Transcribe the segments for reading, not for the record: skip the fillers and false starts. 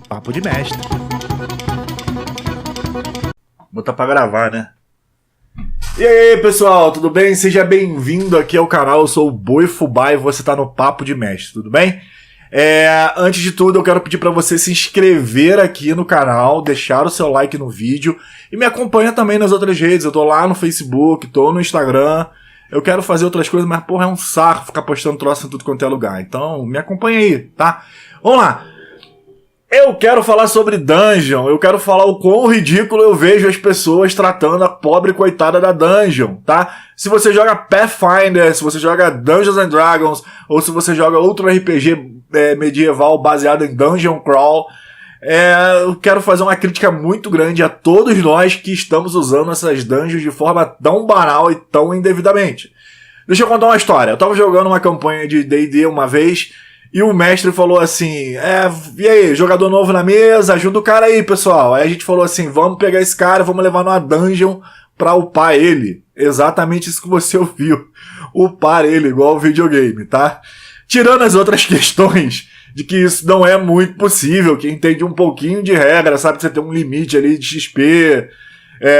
Papo de mestre. Botar pra gravar, né? E aí, pessoal, tudo bem? Seja bem-vindo aqui ao canal. Eu sou o Boi Fubá e você tá no Papo de Mestre, tudo bem? Antes de tudo, eu quero pedir pra você se inscrever aqui no canal, deixar o seu like no vídeo e me acompanha também nas outras redes. Eu tô lá no Facebook, tô no Instagram. Eu quero fazer outras coisas, mas porra, é um saco ficar postando troço em tudo quanto é lugar. Então, me acompanha aí, tá? Vamos lá! Eu quero falar sobre Dungeon, eu quero falar o quão ridículo eu vejo as pessoas tratando a pobre coitada da Dungeon, tá? Se você joga Pathfinder, se você joga Dungeons and Dragons, ou se você joga outro RPG medieval baseado em Dungeon Crawl, eu quero fazer uma crítica muito grande a todos nós que estamos usando essas dungeons de forma tão banal e tão indevidamente. Deixa eu contar uma história. Eu tava jogando uma campanha de D&D uma vez, e o mestre falou assim, e aí, jogador novo na mesa, ajuda o cara aí, pessoal. Aí a gente falou assim, vamos pegar esse cara, vamos levar numa dungeon pra upar ele. Exatamente isso que você ouviu. Upar ele, igual o videogame, tá? Tirando as outras questões de que isso não é muito possível, quem entende um pouquinho de regra, sabe que você tem um limite ali de XP,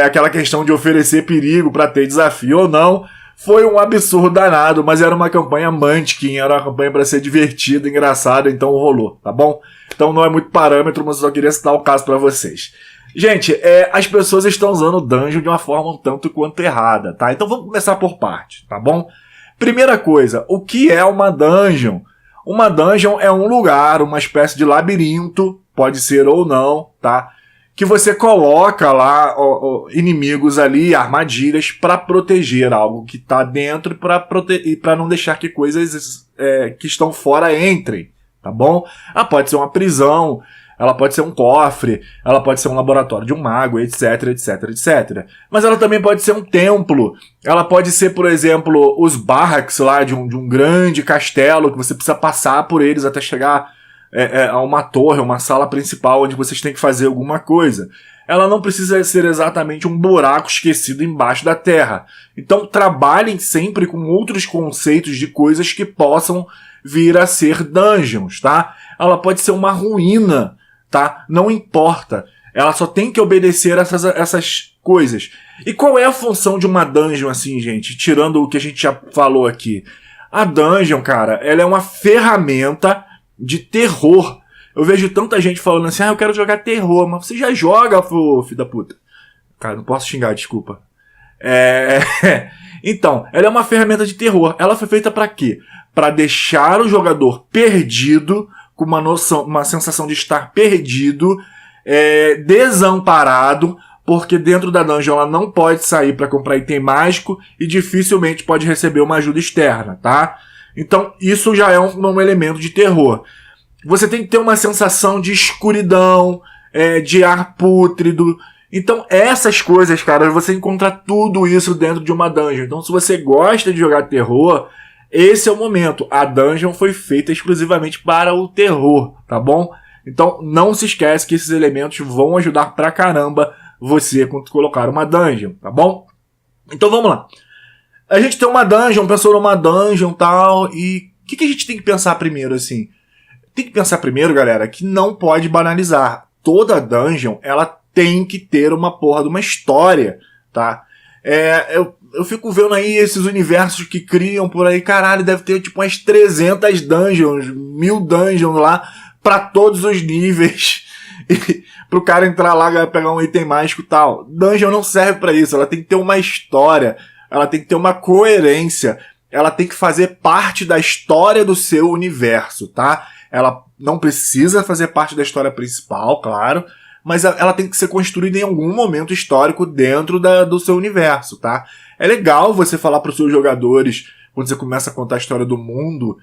aquela questão de oferecer perigo pra ter desafio ou não. Foi um absurdo danado, mas era uma campanha Munchkin, era uma campanha pra ser divertida, engraçada, então rolou, tá bom? Então não é muito parâmetro, mas eu só queria citar o caso pra vocês. Gente, as pessoas estão usando o Dungeon de uma forma um tanto quanto errada, tá? Então vamos começar por parte, tá bom? Primeira coisa, o que é uma Dungeon? Uma Dungeon é um lugar, uma espécie de labirinto, pode ser ou não, tá? Que você coloca lá inimigos ali, armadilhas, para proteger algo que está dentro e para não deixar que coisas que estão fora entrem, tá bom? Ela pode ser uma prisão, ela pode ser um cofre, ela pode ser um laboratório de um mago, etc, etc, etc. Mas ela também pode ser um templo, ela pode ser, por exemplo, os barracks lá de um grande castelo, que você precisa passar por eles até chegar a uma torre, uma sala principal onde vocês têm que fazer alguma coisa. Ela não precisa ser exatamente um buraco esquecido embaixo da terra. Então trabalhem sempre com outros conceitos de coisas que possam vir a ser dungeons, tá? Ela pode ser uma ruína, tá? Não importa. Ela só tem que obedecer essas coisas. E qual é a função de uma dungeon assim, gente? Tirando o que a gente já falou aqui. A dungeon, cara, ela é uma ferramenta de terror. Eu vejo tanta gente falando assim, eu quero jogar terror, mas você já joga, filho da puta. Cara, não posso xingar, desculpa. Então, ela é uma ferramenta de terror. Ela foi feita pra quê? Pra deixar o jogador perdido, com uma sensação de estar perdido, desamparado, porque dentro da dungeon ela não pode sair pra comprar item mágico e dificilmente pode receber uma ajuda externa, tá? Então, isso já é um elemento de terror. Você tem que ter uma sensação de escuridão, de ar pútrido. Então, essas coisas, cara, você encontra tudo isso dentro de uma dungeon. Então, se você gosta de jogar terror, esse é o momento. A dungeon foi feita exclusivamente para o terror, tá bom? Então, não se esquece que esses elementos vão ajudar pra caramba você quando colocar uma dungeon, tá bom? Então, vamos lá. A gente tem uma dungeon, pensou numa dungeon e tal, e o que a gente tem que pensar primeiro, assim? Tem que pensar primeiro, galera, que não pode banalizar. Toda dungeon, ela tem que ter uma porra de uma história, tá? Eu fico vendo aí esses universos que criam por aí, caralho, deve ter tipo umas 300 dungeons, 1000 dungeons lá, pra todos os níveis, e pro cara entrar lá, pegar um item mágico e tal. Dungeon não serve pra isso, ela tem que ter uma história, ela tem que ter uma coerência, ela tem que fazer parte da história do seu universo, tá? Ela não precisa fazer parte da história principal, claro, mas ela tem que ser construída em algum momento histórico dentro do seu universo, tá? É legal você falar para os seus jogadores, quando você começa a contar a história do mundo,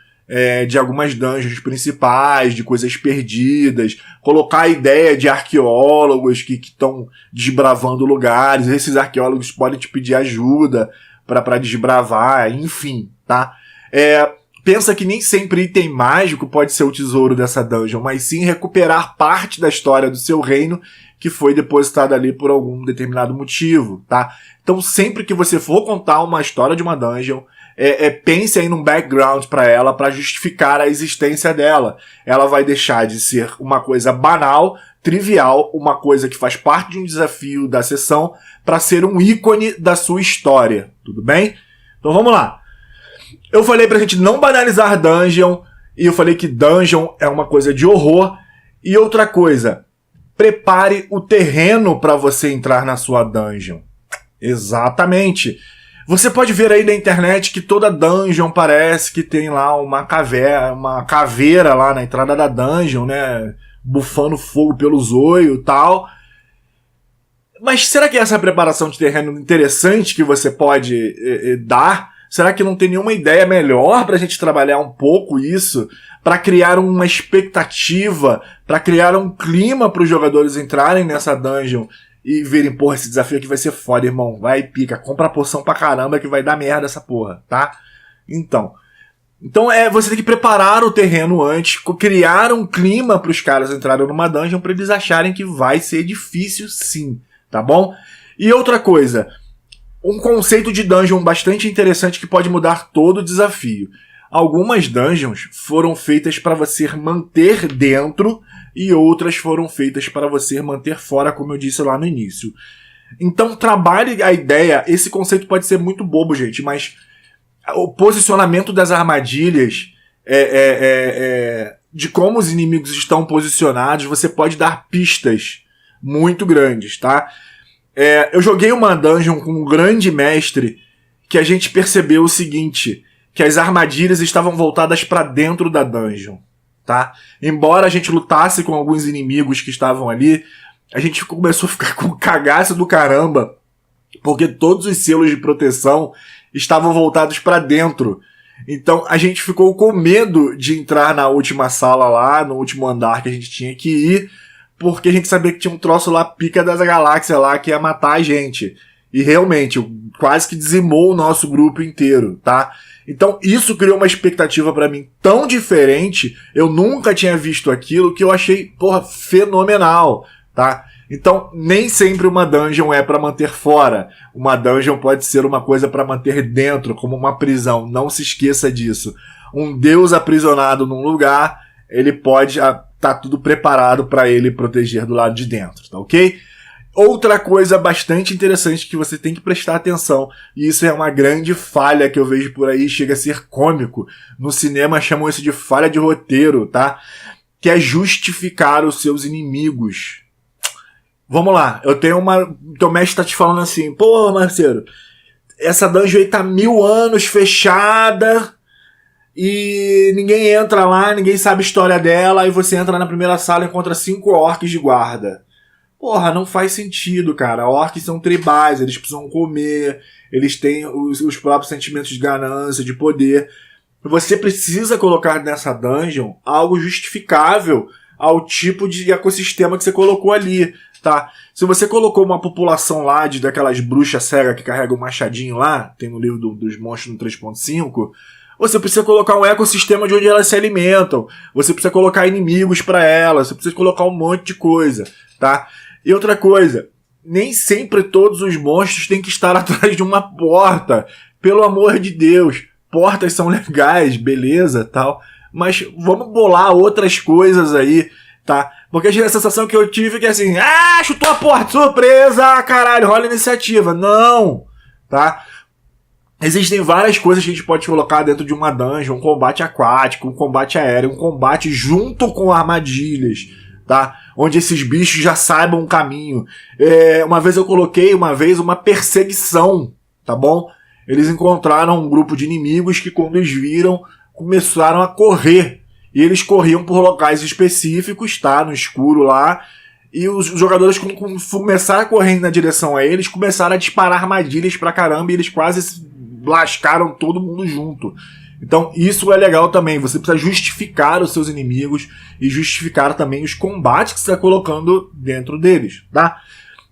de algumas dungeons principais, de coisas perdidas, colocar a ideia de arqueólogos que estão desbravando lugares, esses arqueólogos podem te pedir ajuda para desbravar, enfim, tá? Pensa que nem sempre item mágico pode ser o tesouro dessa dungeon, mas sim recuperar parte da história do seu reino que foi depositada ali por algum determinado motivo, tá? Então sempre que você for contar uma história de uma dungeon, pense aí num background para ela, para justificar a existência dela. Ela vai deixar de ser uma coisa banal, trivial, uma coisa que faz parte de um desafio da sessão, para ser um ícone da sua história. Tudo bem? Então vamos lá. Eu falei pra gente não banalizar dungeon, e eu falei que dungeon é uma coisa de horror. E outra coisa, prepare o terreno para você entrar na sua dungeon. Exatamente. Você pode ver aí na internet que toda dungeon parece que tem lá uma caveira lá na entrada da dungeon, né? Bufando fogo pelo zoio e tal. Mas será que essa preparação de terreno interessante que você pode dar? Será que não tem nenhuma ideia melhor pra gente trabalhar um pouco isso? Pra criar uma expectativa, pra criar um clima para os jogadores entrarem nessa dungeon e verem, porra, esse desafio aqui vai ser foda, irmão. Vai, pica, compra poção pra caramba que vai dar merda essa porra, tá? Então você tem que preparar o terreno antes, criar um clima pros caras entrarem numa dungeon pra eles acharem que vai ser difícil sim, tá bom? E outra coisa, um conceito de dungeon bastante interessante que pode mudar todo o desafio. Algumas dungeons foram feitas para você manter dentro e outras foram feitas para você manter fora, como eu disse lá no início. Então trabalhe a ideia, esse conceito pode ser muito bobo, gente, mas o posicionamento das armadilhas, de como os inimigos estão posicionados, você pode dar pistas muito grandes, tá? Eu joguei uma dungeon com um grande mestre que a gente percebeu o seguinte, que as armadilhas estavam voltadas para dentro da dungeon, tá? Embora a gente lutasse com alguns inimigos que estavam ali, a gente começou a ficar com cagaço do caramba, porque todos os selos de proteção estavam voltados para dentro. Então a gente ficou com medo de entrar na última sala lá, no último andar que a gente tinha que ir, porque a gente sabia que tinha um troço lá, pica das galáxias lá, que ia matar a gente. E realmente, quase que dizimou o nosso grupo inteiro, tá? Então isso criou uma expectativa pra mim tão diferente, eu nunca tinha visto aquilo, que eu achei, porra, fenomenal, tá? Então nem sempre uma dungeon é pra manter fora, uma dungeon pode ser uma coisa pra manter dentro, como uma prisão, não se esqueça disso. Um deus aprisionado num lugar, ele pode tá tudo preparado pra ele proteger do lado de dentro, tá ok? Outra coisa bastante interessante que você tem que prestar atenção, e isso é uma grande falha que eu vejo por aí, chega a ser cômico, no cinema chamam isso de falha de roteiro, tá? Que é justificar os seus inimigos. Vamos lá, teu mestre tá te falando assim, pô, Marcelo, essa dungeon aí tá 1000 anos fechada, e ninguém entra lá, ninguém sabe a história dela, e você entra na primeira sala e encontra 5 orcs de guarda. Porra, não faz sentido, cara. Orcs são tribais, eles precisam comer, eles têm os próprios sentimentos de ganância, de poder. Você precisa colocar nessa dungeon algo justificável ao tipo de ecossistema que você colocou ali, tá? Se você colocou uma população lá daquelas bruxas cegas que carregam um machadinho lá, tem no livro dos monstros no 3.5, você precisa colocar um ecossistema de onde elas se alimentam, você precisa colocar inimigos para elas, você precisa colocar um monte de coisa, tá? E outra coisa, nem sempre todos os monstros têm que estar atrás de uma porta. Pelo amor de Deus, portas são legais, beleza, tal, mas vamos bolar outras coisas aí, tá? Porque a sensação que eu tive é que assim, chutou a porta, surpresa, caralho, rola iniciativa. Não, tá? Existem várias coisas que a gente pode colocar dentro de uma dungeon, um combate aquático, um combate aéreo, um combate junto com armadilhas, tá? Onde esses bichos já saibam o caminho. Uma vez eu coloquei uma perseguição, tá bom? Eles encontraram um grupo de inimigos que quando eles viram, começaram a correr. E eles corriam por locais específicos, tá? No escuro lá. E os jogadores começaram a correr na direção a eles, começaram a disparar armadilhas pra caramba e eles quase lascaram todo mundo junto. Então isso é legal também, você precisa justificar os seus inimigos e justificar também os combates que você está colocando dentro deles, tá?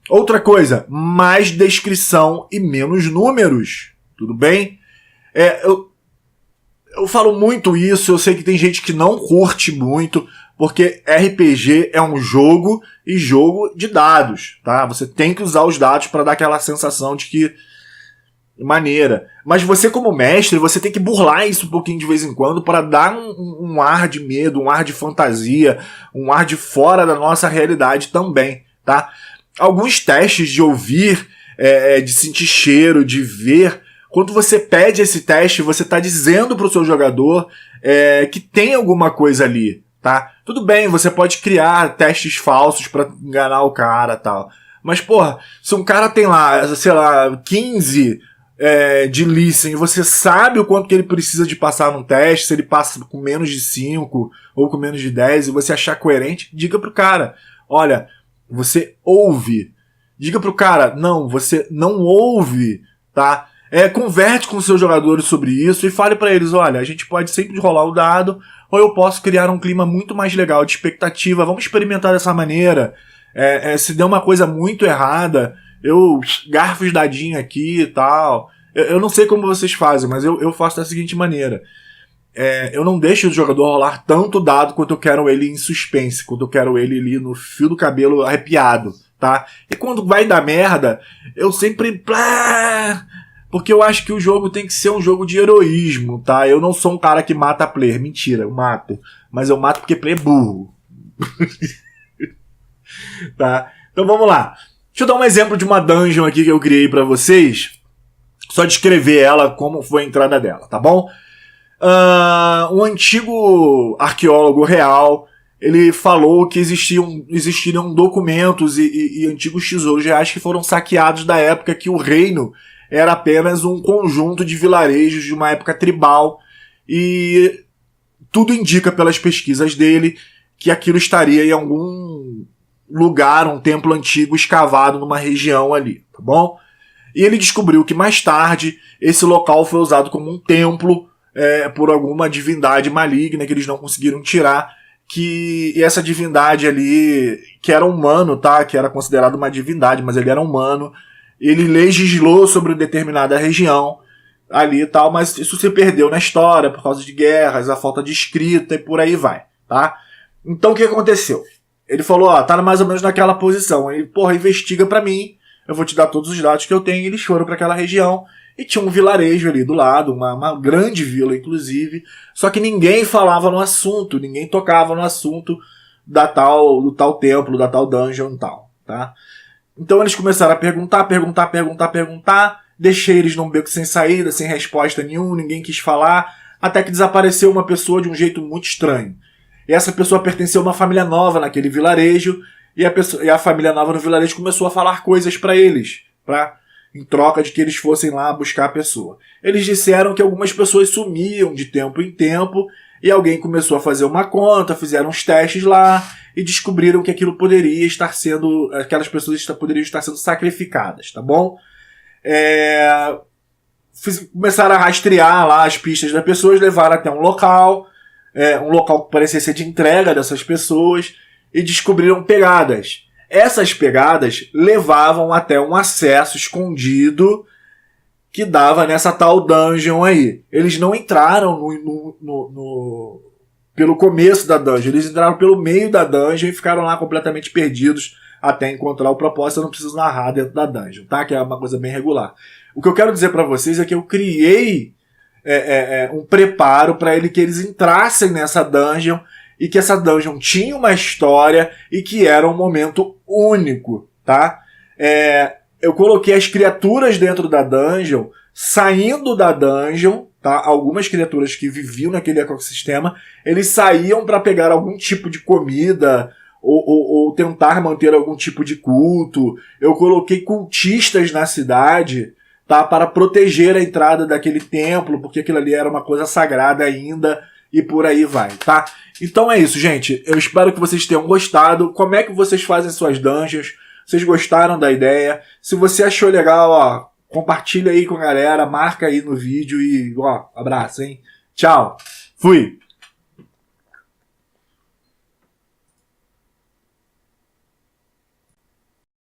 Outra coisa, mais descrição e menos números, tudo bem? Eu falo muito isso, eu sei que tem gente que não curte muito, porque RPG é um jogo e jogo de dados, tá? Você tem que usar os dados para dar aquela sensação de que maneira. Mas você, como mestre, você tem que burlar isso um pouquinho de vez em quando para dar um ar de medo, um ar de fantasia, um ar de fora da nossa realidade também, tá? Alguns testes de ouvir, de sentir cheiro, de ver. Quando você pede esse teste, você está dizendo para o seu jogador que tem alguma coisa ali, tá? Tudo bem, você pode criar testes falsos para enganar o cara e tal. Mas, porra, se um cara tem lá, sei lá, 15 de listen, e você sabe o quanto que ele precisa de passar num teste, se ele passa com menos de 5 ou com menos de 10, e você achar coerente, diga pro cara, olha, você ouve. Diga pro cara, não, você não ouve, tá? Converte com os seus jogadores sobre isso e fale pra eles, olha, a gente pode sempre rolar o dado, ou eu posso criar um clima muito mais legal de expectativa, vamos experimentar dessa maneira. Se der uma coisa muito errada, eu garfo os dadinhos aqui e tal. Eu não sei como vocês fazem, mas eu faço da seguinte maneira. Eu não deixo o jogador rolar tanto dado quanto eu quero ele em suspense, quanto eu quero ele ali no fio do cabelo arrepiado, tá? E quando vai dar merda, eu sempre... Porque eu acho que o jogo tem que ser um jogo de heroísmo, tá? Eu não sou um cara que mata player. Mentira, eu mato. Mas eu mato porque player é burro. Tá? Então vamos lá. Deixa eu dar um exemplo de uma dungeon aqui que eu criei pra vocês. Só descrever ela, como foi a entrada dela, tá bom? Um antigo arqueólogo real, ele falou que existiriam documentos e antigos tesouros reais que foram saqueados da época que o reino era apenas um conjunto de vilarejos de uma época tribal, e tudo indica pelas pesquisas dele que aquilo estaria em algum lugar, um templo antigo escavado numa região ali, tá bom? E ele descobriu que mais tarde esse local foi usado como um templo por alguma divindade maligna que eles não conseguiram tirar, e essa divindade ali, que era humano, tá? Que era considerado uma divindade, mas ele era humano, ele legislou sobre determinada região ali e tal, mas isso se perdeu na história por causa de guerras, a falta de escrita e por aí vai, tá? Então o que aconteceu? Ele falou, tá mais ou menos naquela posição. Ele, investiga pra mim, eu vou te dar todos os dados que eu tenho. Eles foram pra aquela região e tinha um vilarejo ali do lado, uma grande vila inclusive, só que ninguém falava no assunto, ninguém tocava no assunto do tal templo, da tal dungeon e tal, tá? Então eles começaram a perguntar, deixei eles num beco sem saída, sem resposta nenhuma, ninguém quis falar, até que desapareceu uma pessoa de um jeito muito estranho. E essa pessoa pertenceu a uma família nova naquele vilarejo, e a família nova no vilarejo começou a falar coisas para eles, em troca de que eles fossem lá buscar a pessoa. Eles disseram que algumas pessoas sumiam de tempo em tempo, e alguém começou a fazer uma conta, fizeram uns testes lá, e descobriram que aquilo poderia estar sendo... aquelas pessoas poderiam estar sendo sacrificadas, tá bom? Começaram a rastrear lá as pistas das pessoas, levaram até um local que parecia ser de entrega dessas pessoas, e descobriram pegadas. Essas pegadas levavam até um acesso escondido que dava nessa tal dungeon aí. Eles não entraram pelo começo da dungeon, eles entraram pelo meio da dungeon e ficaram lá completamente perdidos até encontrar o propósito. Eu não preciso narrar dentro da dungeon, tá? Que é uma coisa bem regular. O que eu quero dizer para vocês é que eu criei um preparo para que eles entrassem nessa dungeon, e que essa dungeon tinha uma história e que era um momento único, tá? Eu coloquei as criaturas dentro da dungeon, saindo da dungeon, tá? Algumas criaturas que viviam naquele ecossistema, eles saíam para pegar algum tipo de comida ou tentar manter algum tipo de culto. Eu coloquei cultistas na cidade, tá? Para proteger a entrada daquele templo, porque aquilo ali era uma coisa sagrada ainda, e por aí vai, tá? Então é isso, gente. Eu espero que vocês tenham gostado. Como é que vocês fazem suas dungeons? Vocês gostaram da ideia? Se você achou legal, compartilha aí com a galera, marca aí no vídeo e, abraço, hein? Tchau. Fui.